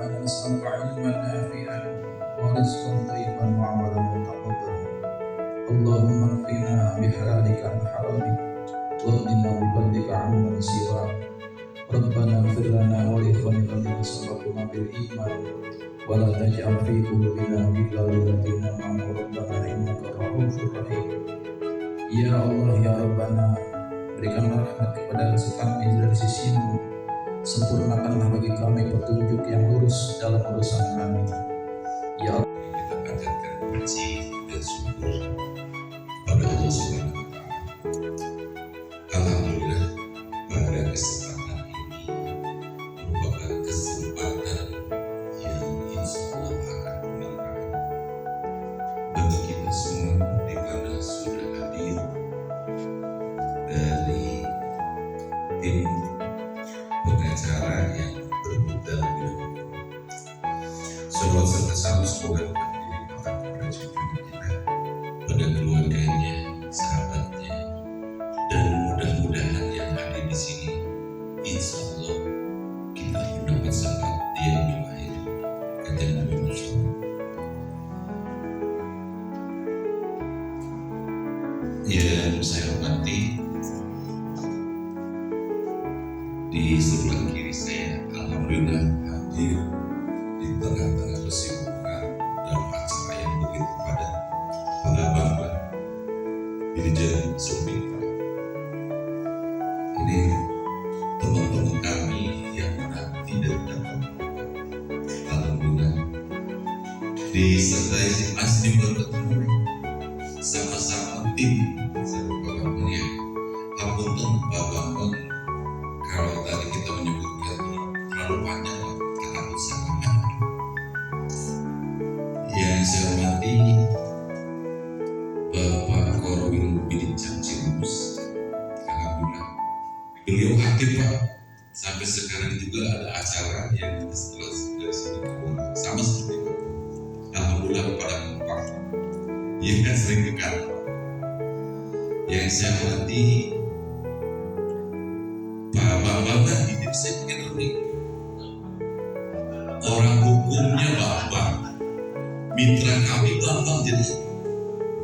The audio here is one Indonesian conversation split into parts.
إنا نسألك علما نافعا ورزقا طيبا وعملا متقبلا. اللهم اكفنا بحلالك عن حرامك واغننا بفضلك عمن سواك. ربنا اغفر لنا ولإخواننا الذين سبقونا بالإيمان ولا تجعل في قلوبنا غلا للذين آمنوا ربنا إنك رؤوف رحيم. Ya Allah ya Rabbana, berikanlah rahmat kepada kami dari sisi-Mu, sempurnakanlah bagi kami petunjuk yang lurus dalam urusan kami. Ya Allah, kita panjatkan puji dan syukur pada Allah Subhanahu wa Ta'ala. Alhamdulillah, pada kesempatan ini merupakan kesempatan yang insya Allah akan bermanfaat bagi kita semua, di mana sudah hadir dari tim pengacara yang bermodal ilmu. Salawat serta salam semoga dilimpahkan kepada junjungan kita, pada keluarganya, sahabatnya, dan mudah-mudahan yang hadir di sini, insya Allah kita mendapat syafaat di yaumil akhir, kata Nabi Muhammad. Yang saya hormati, di sebelah kiri saya, alhamdulillah hadir di tengah-tengah kesibukan dalam acara yang begitu padat, para Bapak Dirjen Sumpinta. Ini teman-teman kami yang menanti dan datang, alhamdulillah disertai masih baru ketemu sama-sama tim satu programnya. Apunten Pak Bambang, kalau tadi kita menyebutkan terlalu panjang kata usaha. Yang saya hormati Bapak Korwil Bincang Cirebus, alhamdulillah beliau aktif Pak, sampai sekarang juga ada acara yang setelah dari sini keluar sama seperti Pak. Alhamdulillah pada kompak, ya kan sering ke kantor. Yang saya hormati Pak Bambang, hidup saya pikir unik. Orang hukumnya Bambang, mitra kami Bambang, jadi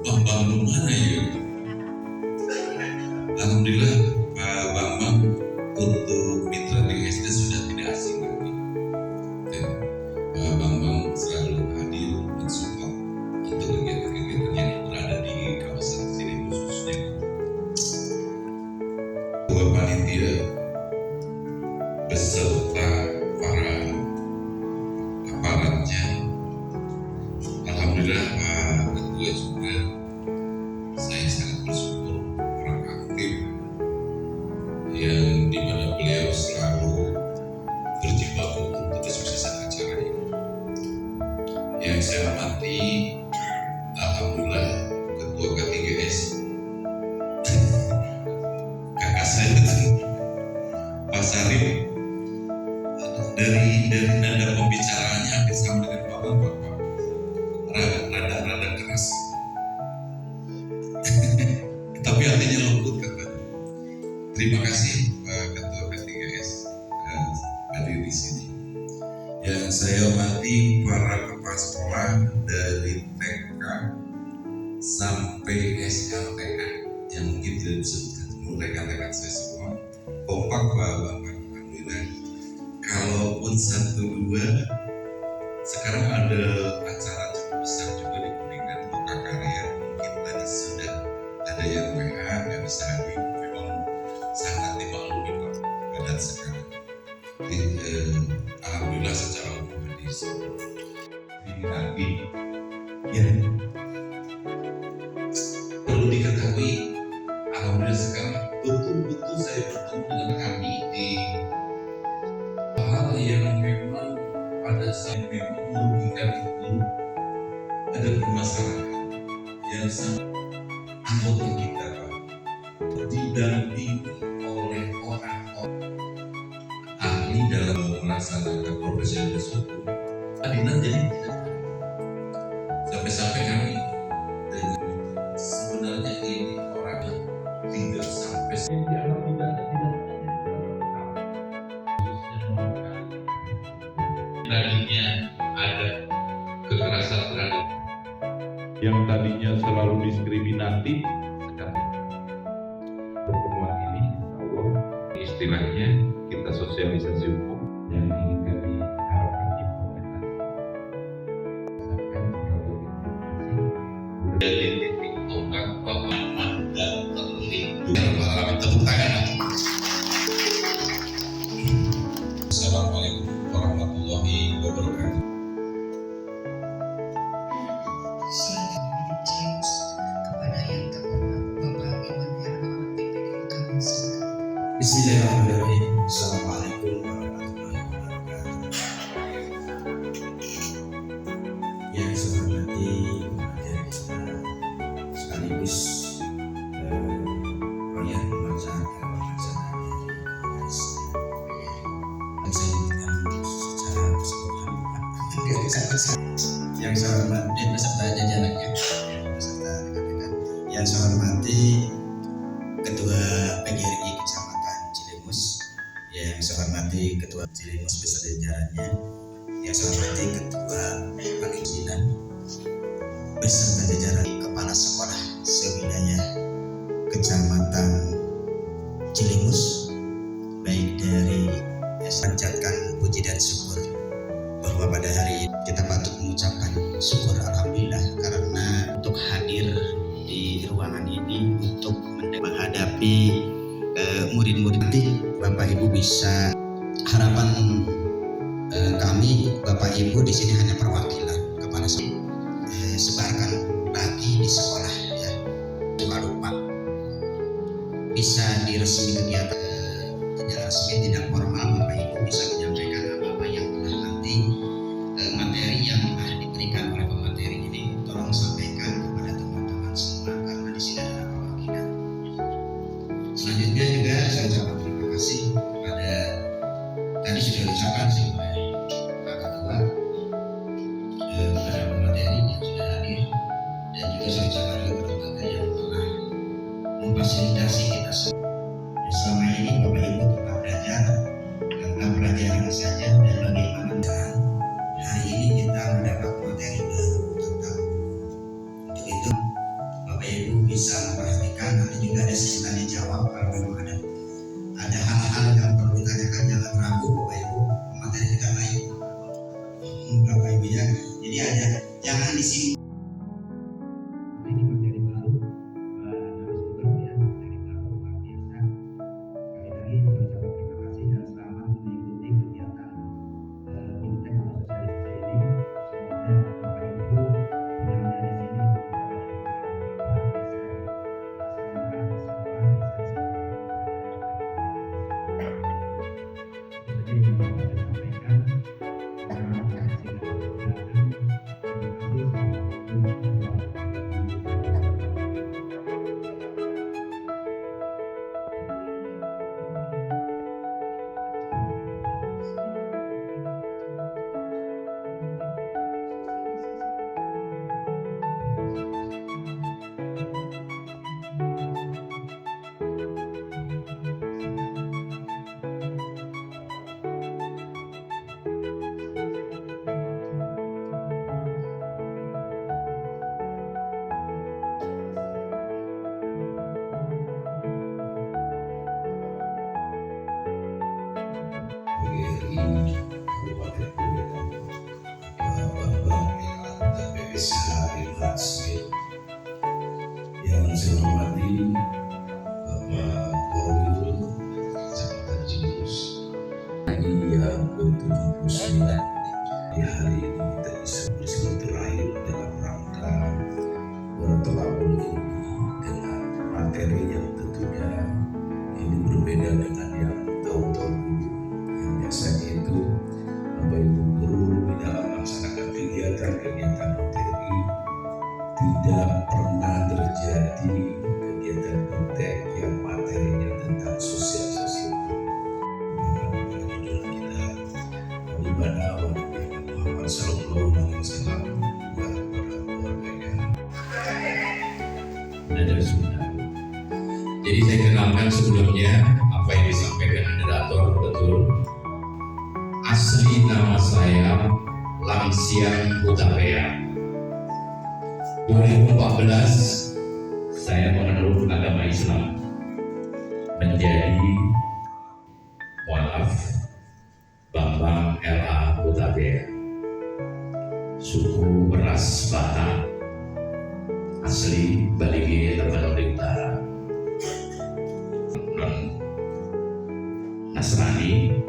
Bambang mana ya? Alhamdulillah Pak Bambang untuk mitra di SD sudah tidak asing lagi. Dan Pak Bambang selalu hadir mensupport untuk kegiatan-kegiatan yang berada di kawasan sini, khususnya Ketua Panitia beserta para aparatnya. Alhamdulillah Pak Ketua juga, saya sangat bersyukur orang aktif yang dimana beliau selalu berjibaku untuk kesuksesan acara ini. Yang saya hormati, alhamdulillah Ketua K3S, kakak saya Pak Sarif, dari nada pembicaraannya hampir sama dengan Pak Bambang, rada keras tapi artinya lembut katanya. Terima kasih Pak Ketua K3S hadir di sini. Yang saya hormati para kepala sekolah dari TK sampai SLTA yang mungkin tidak disebutkan semua rekan-rekan saya semua kompak Pak Bambang, alhamdulillah. Kalaupun 1-2, sekarang ada acara cukup besar juga di Kuningan, Loka Karya, mungkin tadi sudah ada yang WA nggak bisa hadir, memang sangat dimaklumi Pak keadaan sekarang. Alhamdulillah secara umum hadir ini lagi ya. Perlu diketahui, alhamdulillah sekarang betul-betul saya bertemu dengan kami di hal yang memang pada saat memang merugikan itu. Ada permasalahan yang sangat anggota kita Pak didampingi oleh orang-orang ahli dalam melaksanakan profesional hukum. Adinan jadi tidak sampai-sampai kami dengan sebenarnya ini orangnya tidak sampai dianggap tidak ada tadinya ada kekerasan terhadap yang tadinya selalu diskriminatif, sekarang pertemuan ini insya Allah istilahnya kita sosialisasi hukum yang ingin kami harapkan implementasi dari titik tongkat pemahaman dan terlindung. Tepuk tangan. Assalamualaikum warahmatullahi wabarakatuh. Bismillahirrahmanirrahim. Assalamualaikum warahmatullahi wabarakatuh. Yang saya hormati materi sekaligus proyek pelaksana dari saya secara keseluruhan. Yang saya hormati beserta jajarannya, beserta rekan-rekan. Yang saya hormati Ketua PGRI Kecamatan Cilimus, yang saya hormati Ketua Cilimus beserta jajarannya, yang saya hormati Ketua Panitia beserta jajaran Kepala Sekolah sewilayah Kecamatan Cilimus, baik dari panjatkan puji dan syukur bahwa pada hari ini kita patut mengucapkan syukur alhamdulillah karena untuk hadir di ruangan ini untuk menghadapi murid-murid nanti Bapak Ibu bisa harapan kami Bapak Ibu di sini hanya perwakilan kepala sekolah sebarkan lagi di sekolah ya, jangan lupa bisa diresmi kegiatan tidak resmi tidak formal Bapak Ibu bisa menyampaikan apa-apa yang telah nanti materi yang telah diberikan oleh pemateri ini tolong sampaikan kepada teman-teman semua karena di sini ada perwakilan. Selanjutnya juga saya ucapkan terima kasih kepada tadi sudah diucapkan oleh Pak Ketua kepada pemateri yang sudah hadir dan juga saya ucapkan kepada lembaga yang telah memfasilitasi kita semua. Selama ini Bapak Ibu telah belajar tentang pelajaran saja dan bagaimana dan hari ini kita mendapat materi baru tentang untuk itu Bapak Ibu bisa memperhatikan nanti juga ada sesi tanya jawab kalau memang ada hal-hal yang perlu ditanyakan jangan ragu Bapak Ibu materi kita baik Bapak Ibu ya jadi ada jangan disini ini materi baru narasumber ya materi baru luar biasa sekali lagi saya ucapkan terima kasih dan selamat mengikuti kegiatan Bintang atau sosialisasi ini semoga Bapak Ibu yang ada di sini PGRI Kabupaten Kuningan, Bapak PPSH Ilham Smith, yang saya hormati Bapak Wawil Kecamatan Cilimus, hari yang ke-79 di hari ini kita bisa bersilaturahim dalam rangka bertolabul ilmi dengan materi yang tentunya ini berbeda dengan yang tahun-tahun dulu yang biasanya itu Bapak Ibu guru di dalam melaksanakan kegiatan materi tidak pernah terjadi kegiatan kontek yang materinya tentang sosialisasi kita beribadah kepada Muhammad Sallallahu Alaihi Wasallam kepada keluarganya dan dari Sunda. Jadi saya kenalkan sebelumnya apa yang disampaikan moderator betul. Asli nama saya saya Lamsian Hutapea. 2014 saya mengenal agama Islam menjadi mualaf Bambang L.A. Hutapea, suku Beras Batak, asli Balige Tapanuli Utara, non Nasrani,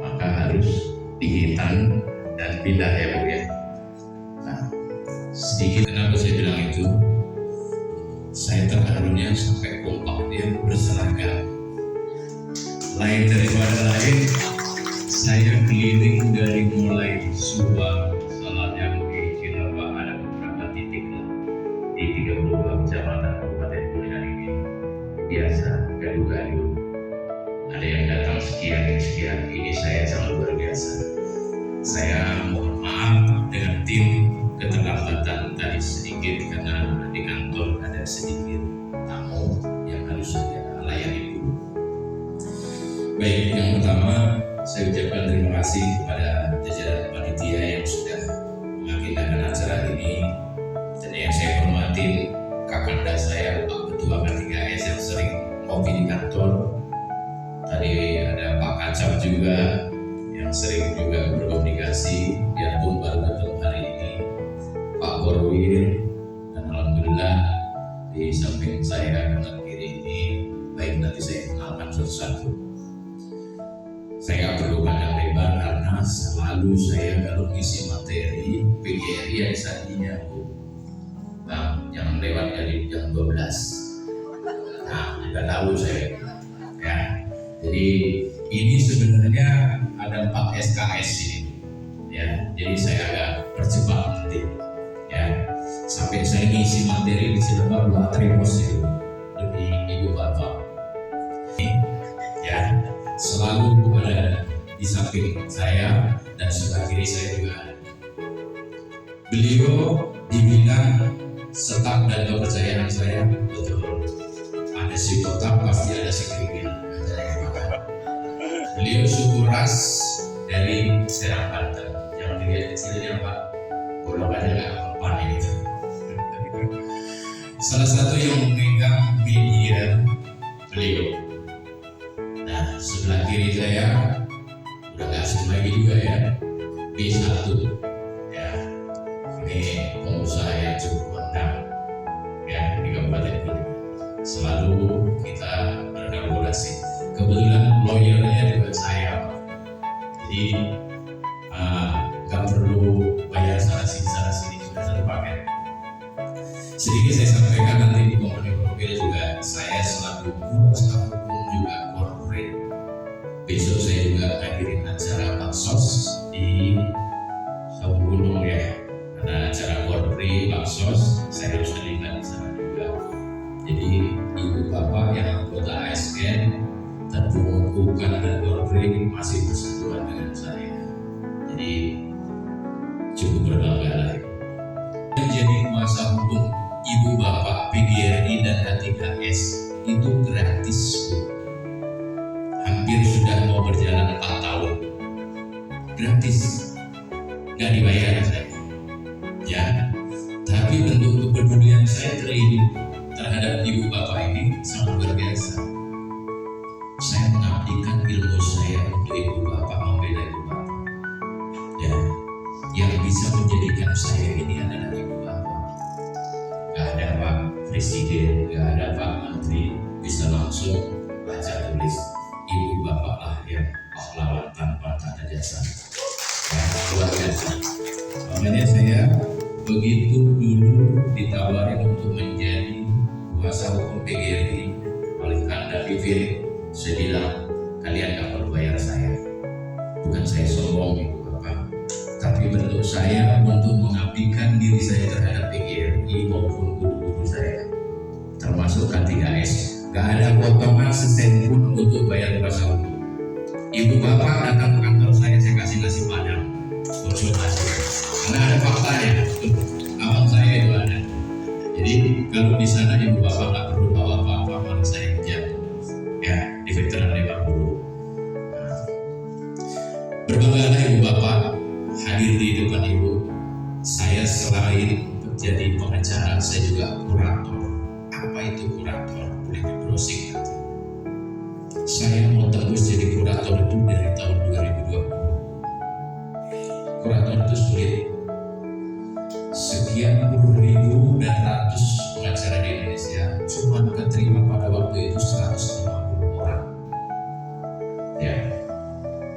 maka harus dihitan dan pindah ya Bu ya. Nah, sedikit kenapa saya bilang itu, saya terharunya sampai kompak dia berseragam. Lain daripada lain, saya keliling dari mulai Subang, Saladambi, Cilapa, ada beberapa titik lah di 32 kecamatan Kabupaten Kuningan ini. Biasa, gaduh-gaduh. Ada yang datang sekian, ini saya sangat luar biasa. Saya mohon maaf dengan tim keterlambatan tadi sedikit karena di kantor ada sedikit tamu yang harus saya layani dulu. Baik, yang pertama saya ucapkan terima kasih kepada jajaran panitia yang sudah mengagendakan acara ini, dan yang saya hormati kakanda saya Pak Ketua K3S yang sering ngopi di kantor. Tadi ada Pak Kacap juga yang sering juga berkomunikasi, biarpun baru datang hari ini, Pak Korwil, dan alhamdulillah di samping saya kanan kiri ini, baik nanti saya kenalkan satu-satu. Saya nggak perlu panjang lebar karena selalu saya kalau ngisi materi PGRI yang tadinya Bu, Bang jangan lewat dari jam 12. Nah, udah tahu saya ya. Jadi ini sebenarnya ada 4 SKS ini ya, jadi saya agak percepat nanti ya, sampai saya ngisi materi di sini buat tripos itu demi ibu bapak ya, selalu ada di samping saya dan sebelah kiri saya juga ada. Beliau dibilang setap dan kepercayaan saya betul, ada si kotak pasti ada si kerikil. Beliau suku ras dari Serang Banten. Jangan dilihat kecilnya Pak, golongannya nggak mempan ini. Salah satu yang memegang media beliau. Nah, sebelah kiri saya udah nggak asing lagi juga ya, B1 ya. Ini pengusaha yang cukup kondang ya di Kabupaten Kuningan. Selalu kita berkolaborasi. Kebetulan lawyernya juga saya, jadi nggak perlu bayar sana sini sudah satu paket. Sedikit saya sampaikan nanti di komponen profil juga, saya selaku kuasa hukum juga corporate. Besok saya juga hadirin acara baksos di Saung Gunung ya, ada acara corporate baksos, saya harus terlibat di sana juga. Jadi ibu bapak yang anggota ASN terbuka dan corporate masih bersentuhan dengan saya, jadi cukup berbangga lah. Menjadi kuasa hukum ibu bapak PGRI dan K3S itu gratis Bu. Hampir sudah mau berjalan 4 tahun gratis, nggak dibayar saya ya, tapi bentuk kepedulian saya terhadap ibu bapak ini sangat luar biasa. Saya mengabdikan ilmu saya untuk ibu bapak, membela ibu bapak ya, yang bisa menjadikan saya ini adalah ibu bapak. Gak ada Pak Presiden, gak ada Pak Menteri bisa langsung baca tulis, ibu bapak lah yang pahlawan tanpa tanda jasa ya, luar biasa. Makanya saya begitu dulu ditawarin untuk menjadi kuasa hukum PGRI oleh Kanda Vivir, saya bilang kalian gak perlu bayar saya, bukan saya sombong ibu bapak, tapi bentuk saya untuk mengabdikan diri saya terhadap PGRI maupun guru-guru saya termasuk K3S. Gak ada potongan sesen pun untuk bayar kuasa hukum. Ibu bapak datang ke kantor saya kasih padang konsultasi karena ada faktanya, abang saya itu ada. Jadi kalau di sana ibu bapak gak perlu bawa apa-apa, malah saya kerja ya di veteran 50. Berbanggalah ibu bapak kehidupan Ibu, saya selain jadi pengacara, saya juga kurator. Apa itu kurator? Boleh di-browsing nanti. Saya mau tembus jadi kurator itu dari tahun 2020. Kurator itu sulit. Sekian puluh ribu dan ratus pengacara di Indonesia, cuma keterima pada waktu itu 150 orang. Ya,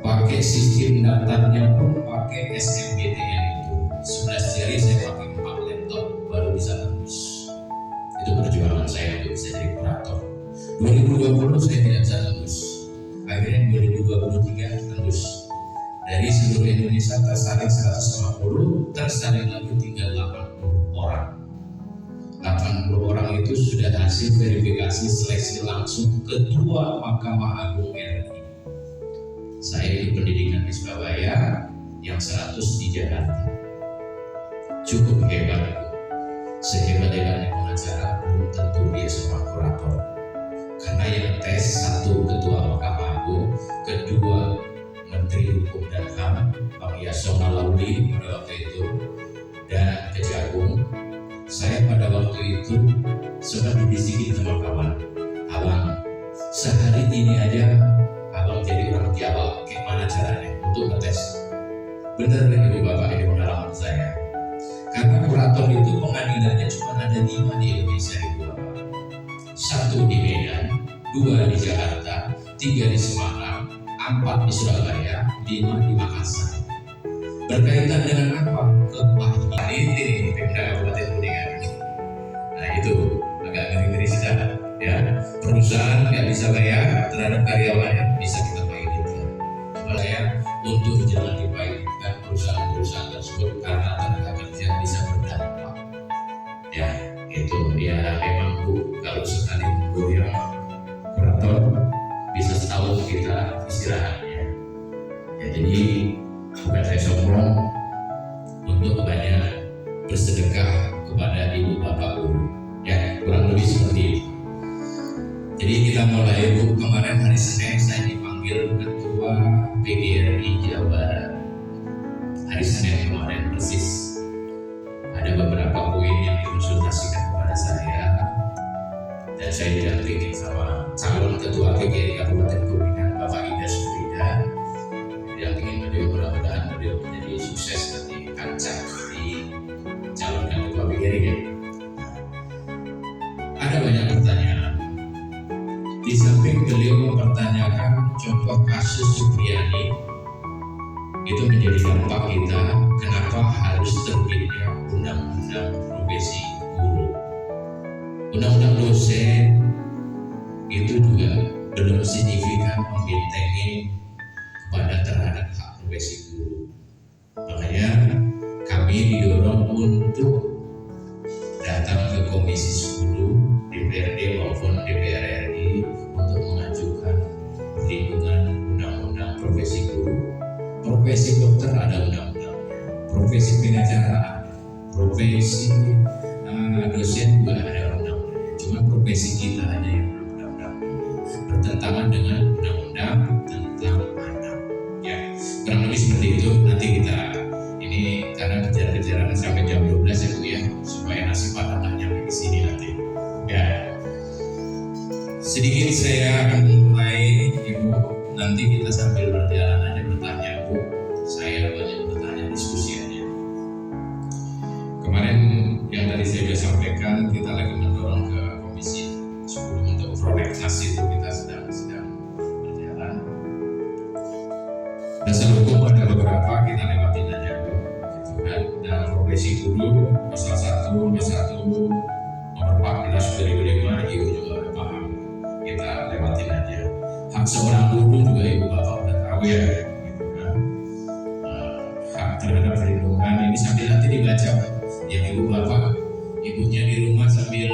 pakai sistem daftarnya pun pakai SMBTN itu 11 jari, saya pakai 4 laptop baru bisa tembus. Itu perjuangan saya untuk bisa jadi kurator. 2020 saya tidak bisa tembus, akhirnya 2023 tembus. Dari seluruh Indonesia tersaring 150, tersaring lagi tinggal 80 orang. 80 orang itu sudah hasil verifikasi seleksi langsung Ketua Mahkamah Agung RI. Saya itu pendidikan di Surabaya, yang 100 di Jakarta. Cukup hebat. Sehebat-hebatnya pengacara belum tentu dia seorang kurator. Karena yang tes 1 Ketua Mahkamah Agung, kedua Menteri Hukum dan HAM, Bang Yasona Lauli pada waktu itu, dan Kejagung. Saya pada waktu itu sempat dibisikin sama kawan, "Abang, sehari ini aja Abang jadi orang Jawa, gimana caranya untuk ngetes?" Bener Ibu Bapak, ini pengalaman saya. Karena kurator itu pengadilannya cuma ada 5 di Indonesia Ibu Bapak. 1 di Medan, 2 di Jakarta, 3 di Semarang, 4 di Surabaya, 5 di Makassar. Berkaitan dengan apa? Kepahitan ini Pemda Kabupaten Kuningan. Nah itu agak ngeri-ngeri sedang, ya. Perusahaan nggak bisa bayar terhadap karyawannya, bisa kita pahitkan. Saya untuk jangan dipahitkan perusahaan-perusahaan tersebut karena tenaga kerja bisa berdampak. Ya itu ya memang Bu, kalau sekali goyang kurator bisa setahun kita istirahatnya. Ya, jadi bukan saya sombong untuk banyak bersedekah kepada Ibu Bapak Guru. Ya kurang lebih seperti itu. Jadi kita mulai Bu, kemarin hari Senin saya dipanggil Ketua PGRI Jawa Barat. Hari Senin kemarin persis. Ada beberapa poin yang dikonsultasikan kepada saya dan saya didampingi sama calon Ketua PGRI Kabupaten Kuningan Bapak Ida Suprida. Didampingi beliau, mudah-mudahan beliau menjadi sukses nanti kancah di calonkan Ketua PGRI. Ada banyak pertanyaan. Di samping beliau mempertanyakan contoh kasus Supriyani, itu menjadi dampak kita kenapa harus terbitnya undang-undang profesi guru. Undang-undang dosen itu juga belum signifikan membentengi kepada terhadap hak profesi guru. Makanya kami didorong untuk datang ke Komisi 10 DPRD maupun DPR RI untuk mengajukan perlindungan undang-undang profesi guru. Profesi dokter ada undang-undangnya, profesi pengacara, profesi dosen juga ada undang-undangnya. Cuma profesi kita hanya yang belum ada undang-undangnya, bertentangan dengan undang-undang tentang anak. Ya, kurang lebih seperti itu. Nanti kita ini karena kejar-kejaran sampai jam 12 ya Bu ya, supaya nasi padang nggak nyampe ke sini nanti. Ya, sedikit saya akan mulai Ibu. Nanti kita sambil berjalan aja bertanya Bu. Saya banyak bertanya, diskusi aja. Kemarin yang tadi saya sudah sampaikan, kita lagi mendorong ke Komisi 10 untuk prolegnas itu kita sedang berjalan. Dasar hukum ada beberapa, kita lewatin aja Bu. Gitu kan. Dan profesi guru pasal 1 nomor 14 2005 Ibu juga udah paham. Kita lewatin aja. Hak seorang guru juga Ibu Bapak udah tahu ya. Gitu kan. Hak terhadap perlindungan ini sambil nanti dibaca yang Ibu Bapak, ibunya di rumah sambil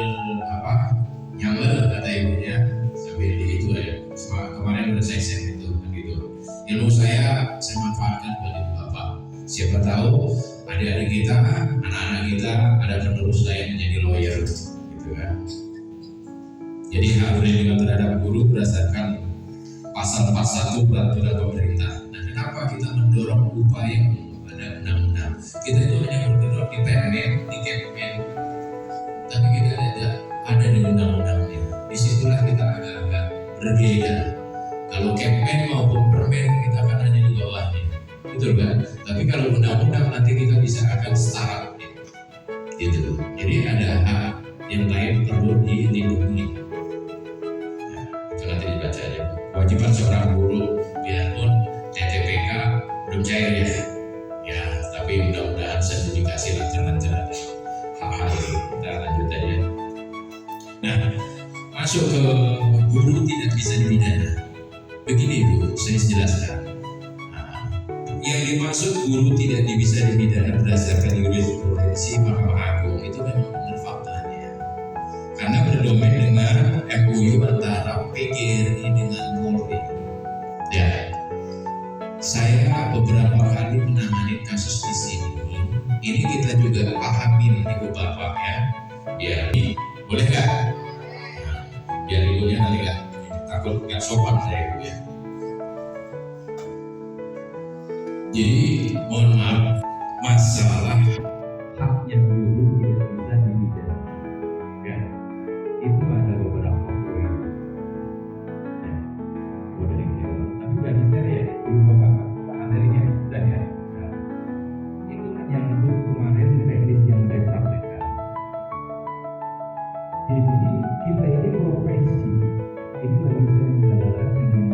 nyamber kata ibunya sambil di itu ya. Kemarin udah saya share itu begitu. Ilmu saya manfaatkan buat Ibu Bapak. Siapa tahu adik-adik kita, anak-anak kita ada penerus saya menjadi lawyer gitu kan. Jadi hak perlindungan terhadap guru berdasarkan pasal 41 peraturan pemerintah. Nah, kenapa kita mendorong upaya pada undang-undang. Kita itu hanya bergerak di permen, di Kepmen, tapi kita tidak ada di undang-undangnya. Disitulah kita agak-agak berbeda. Kalau Kepmen maupun permen kita akan hanya di bawahnya, betul kan? Tapi kalau undang-undang nanti kita bisa akan setara, gitu. Jadi ada hak yang lain perlu dilindungi. Nah, itu nanti dibaca aja. Kewajiban seorang guru, biarpun TTPK belum cair ya, tapi mudah-mudahan sertifikasi lancar-lancar hal-hal itu. Kita lanjut aja. Nah, masuk ke guru tidak bisa dipidana. Begini Bu, saya jelaskan. Nah, yang dimaksud guru tidak bisa dipidana berdasarkan jurisprudensi Mahkamah Agung itu memang benar faktanya. Karena berdomain dengan MOU antara PGRI dengan Polri. Ya, saya beberapa kali menangani kasus di sini. Ini kita juga pahami Ibu Bapak ya. Ya, ini boleh nggak? Nah, biar ibunya nanti nggak takut nggak sopan saya Ibu ya. Jadi mohon maaf, masalah haknya guru tidak bisa dipidana. Ya, itu ada beberapa poin. Ya, boleh dijawab. Tapi bagi saya ya, Ibu Bapak materinya sudah ya. Nah, itu kan yang untuk kemarin teknis yang saya praktekkan. Jadi kita ini profesi itu lagi saya menjalankan dengan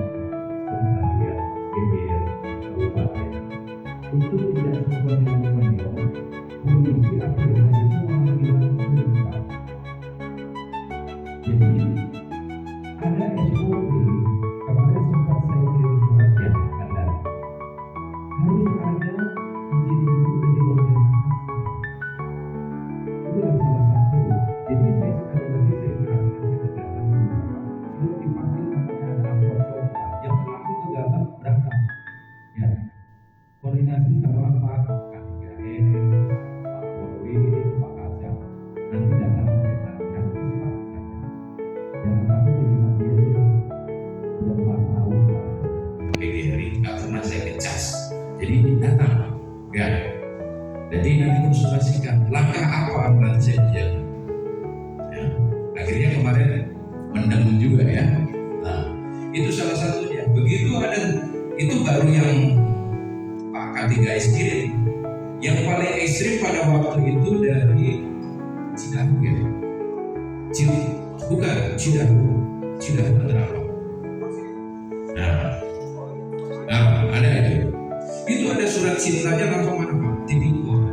sekretariat GBR Kabupaten untuk tidak sebenarnya kondisi akhirnya itu menghilangkan kesulitan. Jadi ada SOP kemarin sempat saya kirim surat ya Anda harus ada izin dulu dari organisasi. Itu yang salah satu. Jadi saya sekali lagi saya jelaskan ketegasan itu dipanggil namanya ada amplop coklat yang langsung ke dalam berangkat ya koordinasi sama Pak K3M, Pak Polri, Pak Kajang nanti datang mereka yang cepat saja yang satu terima diri sudah 4 tahun PGRI nggak pernah saya kecas jadi datang ya jadi nanti konsultasikan langkah apa yang saya jalan ya. Akhirnya kemarin mendem juga ya. Nah, itu salah satunya. Begitu ada itu baru yang Pak K3S kirim. Yang paling ekstrim pada waktu itu dari Cidahu ya. Cidahu Menerawang. Nah, ada itu. Itu ada surat cintanya langsung mana Pak? Tipikor.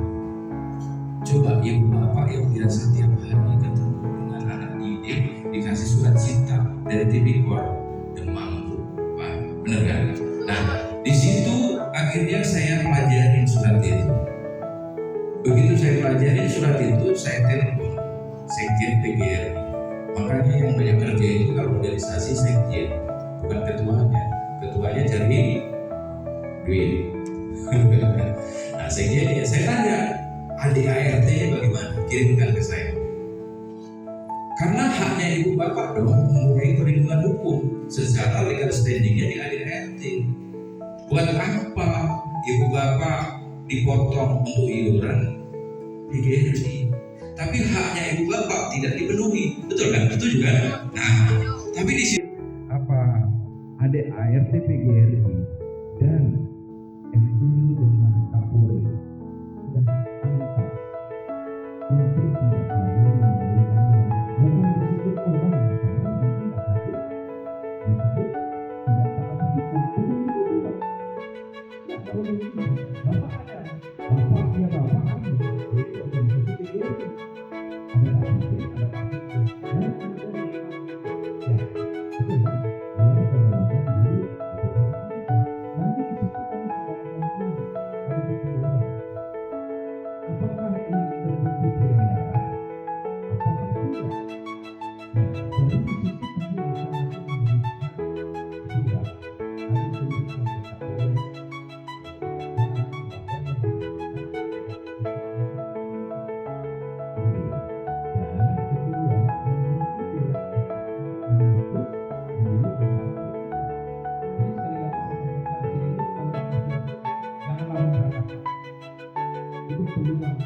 Coba Ibu Bapak yang biasa tiap hari ketemu dengan anak didik dikasih surat cinta dari Tipikor demam Bu, Pak, benar kan? Nah, di situ akhirnya saya pelajarin surat itu. Begitu saya pelajarin surat itu, saya telepon sekjen PGRI. Makanya yang banyak kerja itu kalau organisasi sekjen, bukan ketuanya. Ketuanya cari duit. Nah, sekjen ya saya tanya, ADART-nya bagaimana? Kirimkan ke saya. Karena haknya Ibu Bapak dong mempunyai perlindungan hukum secara legal standingnya di ADART. Buat apa Ibu Bapak dipotong untuk iuran PGRI? Tapi haknya Ibu Bapak tidak dipenuhi, betul kan? Betul juga. Nah, tapi di sini apa ADART PGRI dan MOU dengan Kapolri sudah angkat untuk tidak ada bukan disebut orang karena mungkin tidak ada disebut tidak taat hukum itu tidak kalau mungkin bapak ada bapaknya bapak ada jadi organisasi PGRI ada APC ada PAPC dan ada ya betul kan lalu kemudian dulu nanti disebutkan apakah ini terbukti kriminal? Apakah tidak? Nah, dari sisi kami tidak ada tulisan kita boleh peluang.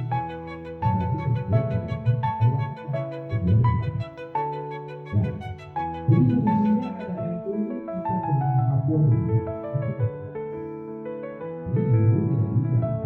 Jadi kondisinya ada yang tunggu kita dengan kabur. Jadi itu tidak bisa.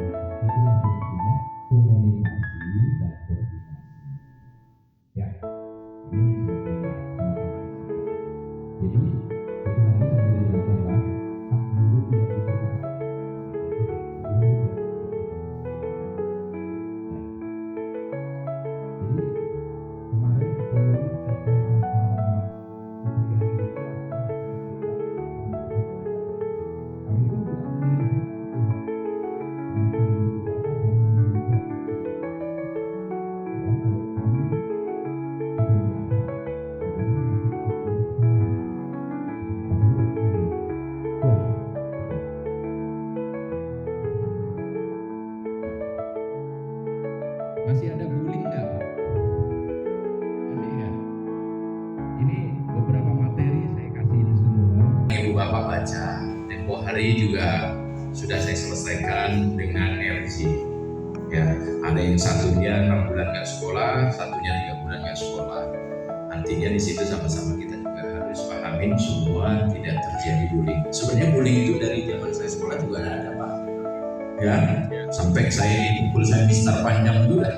Kasus Supriyani akhirnya bertindak menjadi dasar fondasi. Jadi dari kami sendiri dengan masih ada bullying nggak Pak? Iya. Ini beberapa materi saya kasih ini semua. Ibu Bapak baca. Tempo hari juga sudah saya selesaikan dengan LG. Ya, ada yang satunya 6 bulan nggak sekolah, satunya 3 bulan nggak sekolah. Artinya di situ sama-sama kita juga harus pahamin semua tidak terjadi bullying. Sebenarnya bullying itu dari zaman saya sekolah juga ada Pak. Ya, sampai saya dipukul saya mister panjang dulu lah.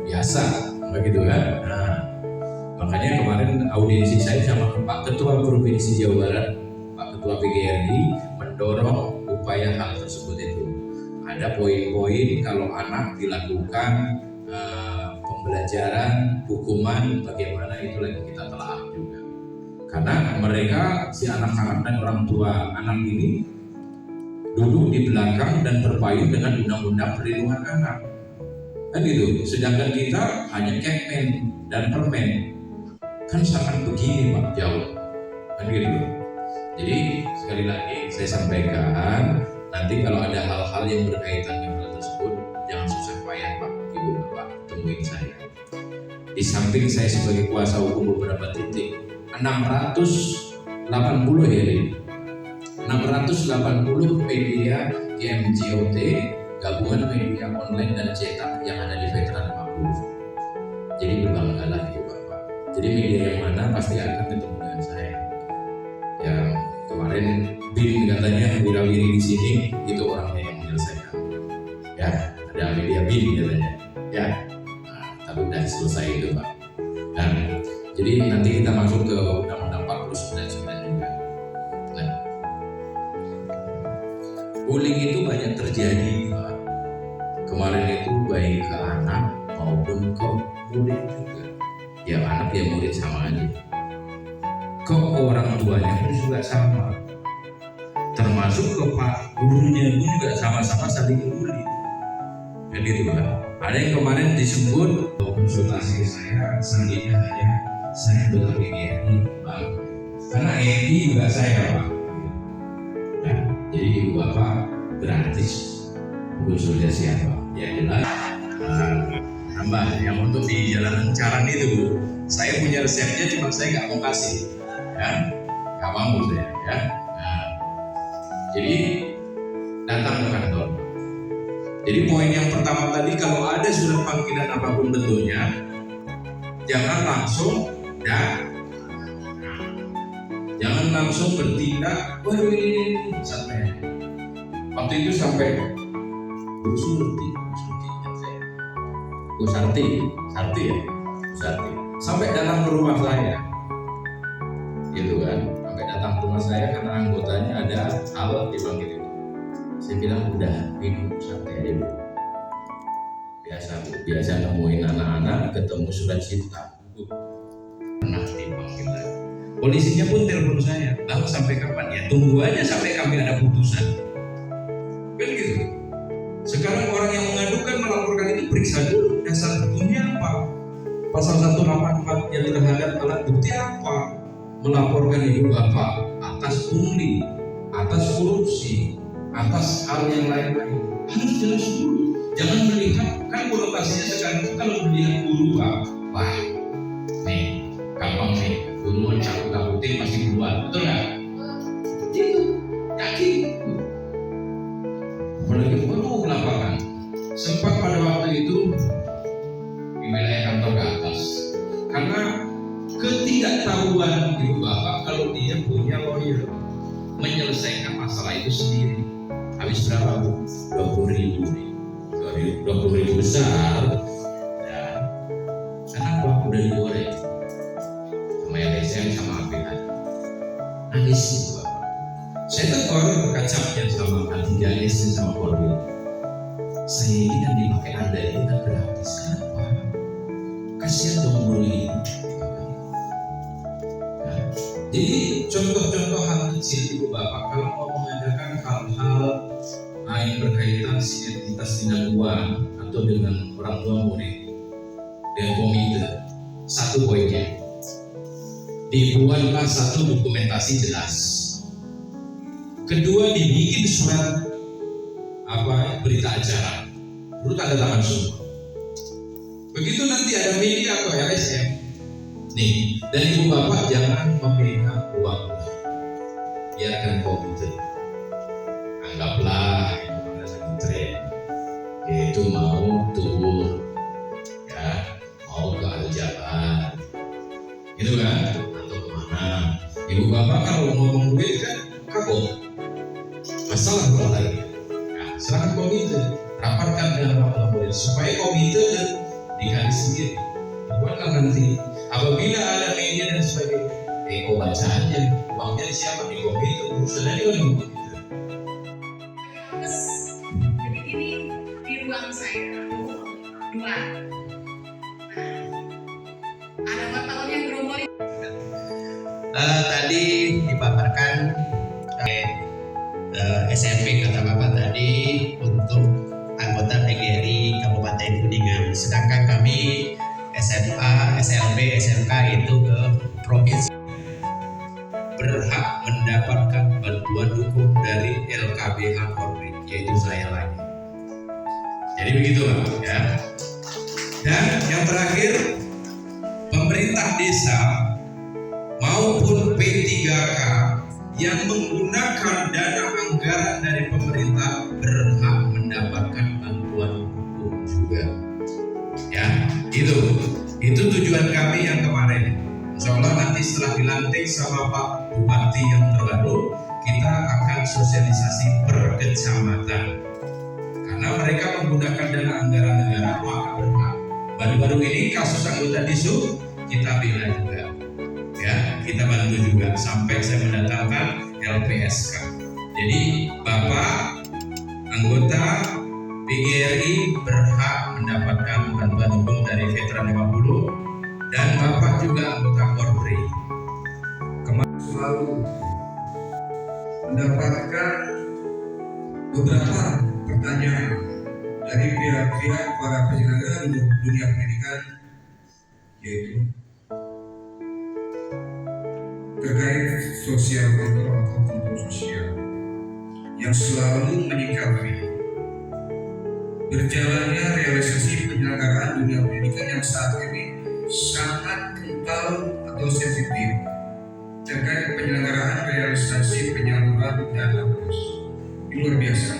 Biasa, begitu kan? Nah, makanya kemarin audiensi saya sama Pak Ketua Provinsi Jawa Barat, Pak Ketua PGRI mendorong upaya hal tersebut itu. Ada poin-poin kalau anak dilakukan pembelajaran, hukuman, bagaimana itu lagi kita telah juga. Karena mereka, si anak-anak dan orang tua anak ini duduk di belakang dan berpayung dengan undang-undang perlindungan anak. Kan gitu. Sedangkan kita hanya kekmen dan permen. Kan sangat begini Pak, jauh. Kan gitu. Jadi sekali lagi saya sampaikan, nanti kalau ada hal-hal yang berkaitan dengan hal tersebut, jangan susah payah Pak, Ibu Bapak, temuin saya. Di samping saya sebagai kuasa hukum beberapa titik, 680 ya ini. 680 media GMJOT, gabungan media online dan cetak yang ada di Veteran 50. Jadi berbanggalah itu Bapak. Jadi media yang mana pasti akan ketemu dengan saya. Yang kemarin BIN katanya wirawiri di sini itu orangnya yang menyelesaikan. Ya, ada media BIN katanya. Ya, nah, tapi udah selesai itu Pak. Dan jadi nanti kita masuk ke Undang-Undang 49 juga. Nah, bullying itu banyak terjadi Pak. Kemarin itu baik ke anak maupun ke murid juga. Ya anak ya murid sama aja. Ke orang tuanya pun juga sama. Termasuk ke pak gurunya pun juga sama-sama saling bully. Jadi itu Pak. Ada yang kemarin disebut konsultasi saya selanjutnya hanya saya betul PGRI Pak. Karena EI juga saya Pak. Nah, jadi Ibu Bapak gratis konsultasi apa? Ya jelas. Tambah yang untuk di jalanan Caran itu Bu, saya punya resepnya cuma saya nggak mau kasih, ya nggak mau saya, ya. Nah, jadi datang ke kantor. Jadi poin yang pertama tadi, kalau ada surat panggilan apapun bentuknya, jangan langsung jangan langsung bertindak, waduh ini santai. Waktu itu sampai Bu Surti ingat saya, Bu Sarti ya, Bu Sarti. sampai datang ke rumah saya, gitu kan, sampai datang ke rumah saya karena anggotanya ada hal dipanggil itu. Saya bilang udah minum santai aja dulu. Biasa nemuin anak-anak ketemu surat cinta, pernah dipanggil lagi. Polisinya pun telepon saya, lalu sampai kapan ya? Tunggu aja sampai kami ada putusan. Kan gitu. Sekarang orang yang mengadukan melaporkan itu periksa dulu dasar hukumnya apa. Pasal 184 yang terhadap alat bukti apa? Melaporkan ibu bapak atas pungli, atas korupsi, atas hal yang lain-lain. Harus jelas dulu. Jangan melihat, kan konotasinya sekarang itu kalau melihat guru wah, nih gampang nih, guru takut-takutin masih keluar, betul nggak? Itu, yakin. Apalagi waduh lapangan. Sempat pada waktu itu di wilayah kantor ke atas, karena ketidaktahuan ibu bapak kalau dia punya lawyer menyelesaikan masalah itu sendiri. Habis berapa bu? 20.000 nih. 20.000 besar, dan kenapa udah digoreng sama LSM sama APH, nangis itu bapak. Saya tegur kacapnya sama K3S sama Korwil. Saya ini yang dipakai Anda ini kan gratis, kenapa? Kasihan dong guru ini. Nah, jadi contoh-contoh hal kecil ibu bapak kalau mau mengadakan hal-hal yang berkaitan sinergitas dengan uang atau dengan orang tua murid dengan komite, satu poinnya dibuatlah satu dokumentasi jelas, kedua dibikin surat berita acara, perlu tanda tangan semua. Begitu nanti ada media atau LSM nih, dan ibu bapak jangan memegang uang, biarkan komite. Anggaplah itu mau tur, ya, mau ke Aljabar, gitu kan, atau kemana. Ibu bapak kalau ngomong duit kan kapok, masalah kalau lagi. Nah, serahkan komite, rapatkan dengan bapak murid supaya komite dikali sendiri. Buatlah nanti apabila ada media dan sebagainya, baca aja uangnya siapa di komite, urusannya di komite. Ruang saya 2. Ada wartawan yang gerombolan. Tadi dipaparkan SMP kata Bapak tadi untuk anggota PGRI Kabupaten Kuningan. Sedangkan kami SMA, SLB, SMK itu ke provinsi berhak mendapatkan bantuan hukum dari LKBH Polri, yaitu saya lagi. Jadi begitu Pak, ya. Dan yang terakhir, pemerintah desa maupun P3K yang menggunakan dana anggaran dari pemerintah berhak mendapatkan bantuan hukum juga. Ya, itu tujuan kami yang kemarin. Insya Allah nanti setelah dilantik sama Pak Bupati yang terbaru, kita akan sosialisasi per kecamatan. Karena mereka menggunakan dana anggaran negara, maka berhak. Baru-baru ini kasus anggota DISU kita bela juga, ya, kita bantu juga sampai saya mendatangkan LPSK. Jadi Bapak anggota PGRI berhak mendapatkan bantuan hukum dari Veteran 50 dan Bapak juga anggota Korpri. Selalu mendapatkan beberapa pertanyaan dari pihak-pihak para penyelenggara dunia pendidikan, yaitu terkait sosial kontrol atau kontrol sosial yang selalu menyikapi berjalannya realisasi penyelenggaraan dunia pendidikan yang saat ini sangat kental atau sensitif terkait penyelenggaraan realisasi penyaluran dana BOS. Ini luar biasa.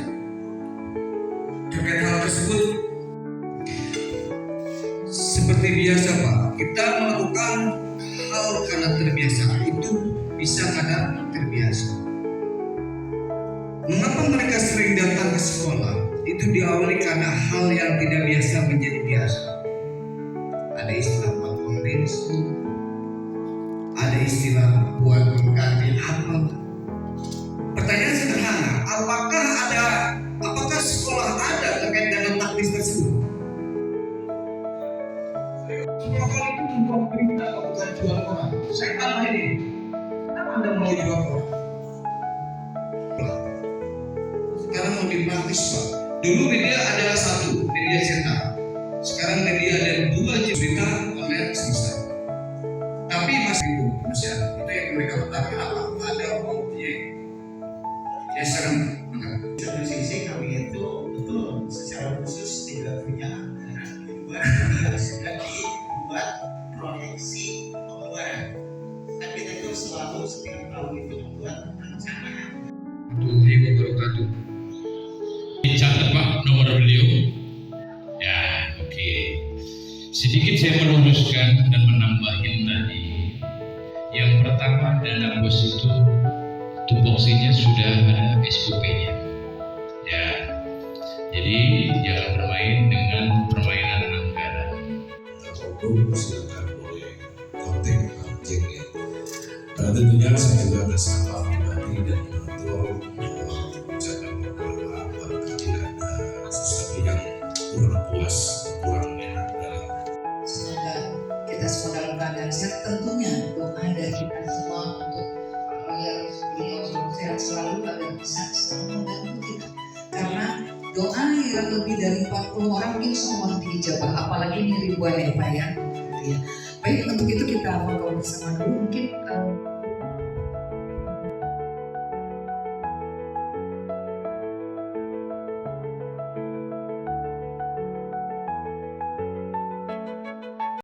Terkait hal tersebut, seperti biasa Pak, kita melakukan hal karena terbiasa, itu bisa karena terbiasa. Mengapa mereka sering datang ke sekolah? Itu diawali karena hal yang tidak biasa menjadi biasa. Ada istilah Pak Kongrin, sekolah. Ada istilah buat mengganti apa? Pertanyaan sederhana, apakah sekolah ada terkait dengan taklis tersebut? Sekolah kali itu membuat berita bukan jual koran. Saya tambah ini, kenapa Anda mau jual koran? Sekarang mau dipraktis Pak. Dulu media adalah satu, media cetak. Sekarang media ada dua, cerita online selesai. Tapi masih ada. Itu yang mereka katakan apa? Ada objek. Ya sekarang satu sisi kami itu betul secara khusus tidak punya buat dibuat proyeksi pembuaran. Tapi tentu selalu setiap tahun itu membuat rencana. Warahmatullahi wabarakatuh. Dicatat Pak nomor beliau. Ya, oke. Sedikit saya meluruskan dan menambahin tadi. Yang pertama, dana bos itu tupoksinya sudah ada SOP-nya. Ya. Jadi jangan bermain dengan permainan anggaran. Ataupun silakan boleh kontak objeknya. Tentunya saya juga bersama pribadi dan menonton ucapan beberapa apabila ada sesuatu yang kurang puas, kurang enak dalam. Semoga kita semua dalam keadaan sehat. Tentunya doa dari kita semua untuk agar beliau sehat selalu agar bisa selalu membantu kita. Karena doa yang lebih dari 40 orang insya Allah dijawab, apalagi ini ribuan ya Pak ya. Baik, untuk itu kita ngobrol bersama dulu mungkin